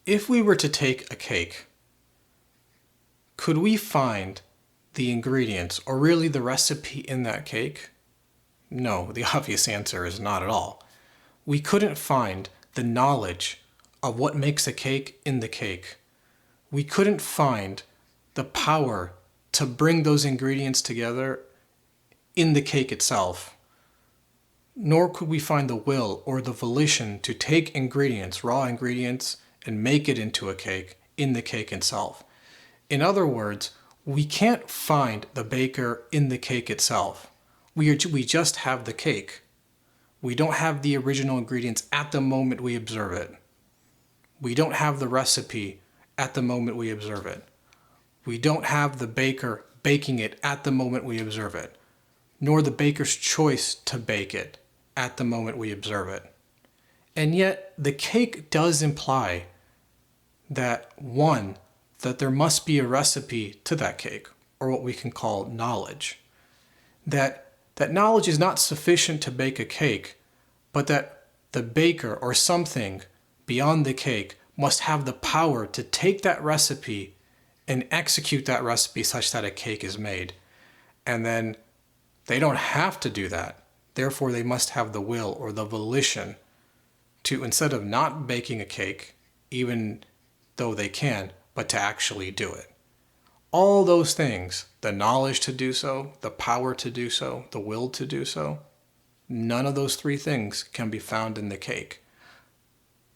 If we were to take a cake, could we find the ingredients, or really the recipe in that cake? No, the obvious answer is not at all. We couldn't find the knowledge of what makes a cake in the cake. We couldn't find the power to bring those ingredients together in the cake itself. Nor could we find the will or the volition to take ingredients, raw ingredients, and make it into a cake in the cake itself. In other words, we can't find the baker in the cake itself. We just have the cake. We don't have the original ingredients at the moment we observe it. We don't have the recipe at the moment we observe it. We don't have the baker baking it at the moment we observe it, nor the baker's choice to bake it at the moment we observe it. And yet, the cake does imply that, one, that there must be a recipe to that cake, or what we can call knowledge. That knowledge is not sufficient to bake a cake, but that the baker or something beyond the cake must have the power to take that recipe and execute that recipe such that a cake is made. And then they don't have to do that. Therefore, they must have the will or the volition to, instead of not baking a cake, even though they can, but to actually do it. All those things, the knowledge to do so, the power to do so, the will to do so, none of those three things can be found in the cake.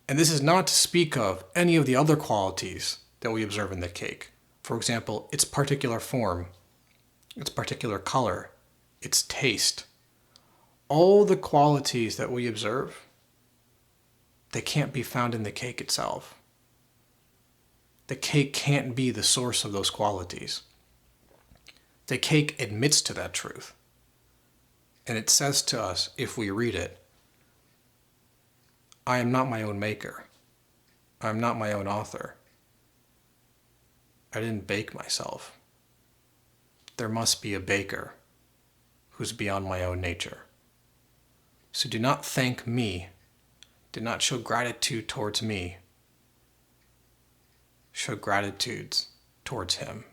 And this is not to speak of any of the other qualities that we observe in the cake. For example, its particular form, its particular color, its taste. All the qualities that we observe, they can't be found in the cake itself. The cake can't be the source of those qualities. The cake admits to that truth. And it says to us, if we read it, I am not my own maker. I am not my own author. I didn't bake myself. There must be a baker who's beyond my own nature. So do not thank me. Do not show gratitude towards me. Show gratitude towards him.